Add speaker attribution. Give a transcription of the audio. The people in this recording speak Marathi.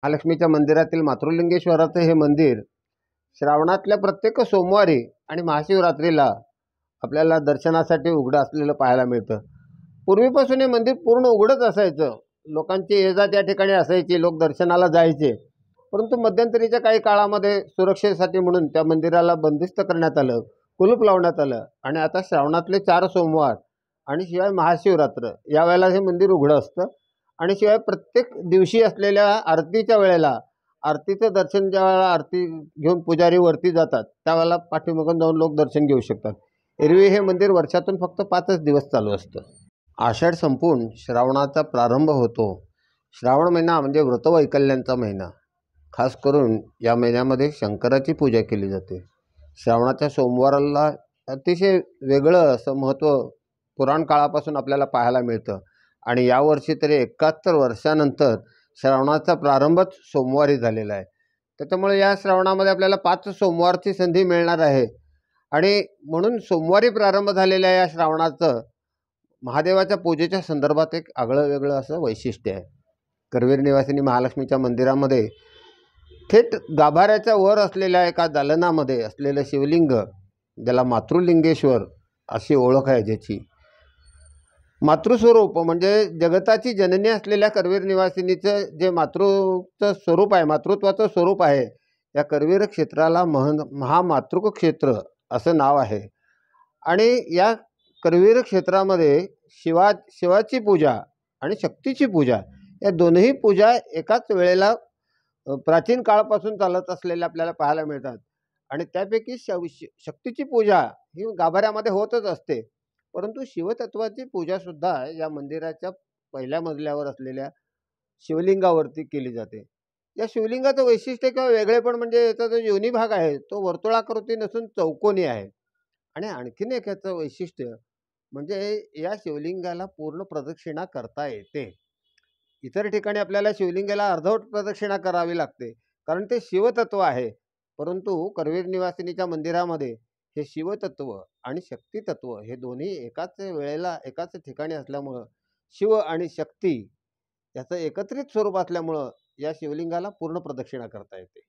Speaker 1: महालक्ष्मीच्या मंदिरातील मातृलिंगेश्वराचं हे मंदिर श्रावणातल्या प्रत्येक सोमवारी आणि महाशिवरात्रीला आपल्याला दर्शनासाठी उघडं असलेलं पाहायला मिळतं। पूर्वीपासून हे मंदिर पूर्ण उघडच असायचं, लोकांची ये-जा त्या ठिकाणी असायची, लोक दर्शनाला जायचे। परंतु मध्यंतरीच्या काही काळामध्ये सुरक्षेसाठी म्हणून त्या मंदिराला बंदिस्त करण्यात आलं, कुलूप लावण्यात आलं आणि आता श्रावणातले 4 सोमवार आणि शिवाय महाशिवरात्र यावेळेला हे मंदिर उघडं असतं। आणि शिवाय प्रत्येक दिवशी असलेल्या आरतीच्या वेळेला आरतीचं दर्शन ज्यावेळेला आरती घेऊन पुजारी वरती जातात त्यावेळेला पाठीमागून जाऊन लोक दर्शन घेऊ शकतात। एरवी हे मंदिर वर्षातून फक्त 5च दिवस चालू असतं। आषाढ संपून श्रावणाचा प्रारंभ होतो। श्रावण महिना म्हणजे व्रतवैकल्यांचा महिना। खास करून या महिन्यामध्ये शंकराची पूजा केली जाते। श्रावणाच्या सोमवाराला अतिशय वेगळं असं महत्त्व पुराण काळापासून आपल्याला पाहायला मिळतं आणि यावर्षी तरी 71 वर्षानंतर श्रावणाचा प्रारंभच सोमवारी झालेला आहे। त्याच्यामुळे या श्रावणामध्ये आपल्याला 5 सोमवारची संधी मिळणार आहे आणि म्हणून सोमवारी प्रारंभ झालेल्या या श्रावणाचं महादेवाच्या पूजेच्या संदर्भात एक आगळं वेगळं असं वैशिष्ट्य आहे। करवीर निवासिनी महालक्ष्मीच्या मंदिरामध्ये थेट गाभाऱ्याच्या वर असलेल्या एका दालनामध्ये असलेलं शिवलिंग, ज्याला मातृलिंगेश्वर अशी ओळख आहे, ज्याची मातृस्वरूप म्हणजे जगताची जननी असलेल्या करवीर निवासिनीचं जे मातृचं स्वरूप आहे, मातृत्वाचं स्वरूप आहे, या करवीर क्षेत्राला महामातृक क्षेत्र असं नाव आहे। आणि या करवीर क्षेत्रामध्ये शिवाची पूजा आणि शक्तीची पूजा या दोन्ही पूजा एकाच वेळेला प्राचीन काळापासून चालत असलेल्या आपल्याला पाहायला मिळतात। आणि त्यापैकी शक्तीची पूजा ही गाभाऱ्यामध्ये होतच असते, परंतु शिवतत्वाची पूजासुद्धा या मंदिराच्या पहिल्या मजल्यावर असलेल्या शिवलिंगावरती केली जाते। या शिवलिंगाचं वैशिष्ट्य किंवा वेगळेपण म्हणजे याचा जो योनी भाग आहे तो वर्तुळाकृती नसून चौकोनी आहे। आणि आणखीन एक याचं वैशिष्ट्य म्हणजे या शिवलिंगाला पूर्ण प्रदक्षिणा करता येते। इतर ठिकाणी आपल्याला शिवलिंगाला अर्धवट प्रदक्षिणा करावी लागते, कारण ते शिवतत्व आहे। परंतु करवीर निवासिनीच्या मंदिरामध्ये हे शिवतत्व आणि शक्तितत्व हे दोन्ही एकाच वेळेला एकाच ठिकाणी असल्यामुळं शिव आणि शक्ती याचं एकत्रित स्वरूप असल्यामुळं या शिवलिंगाला पूर्ण प्रदक्षिणा करता येते।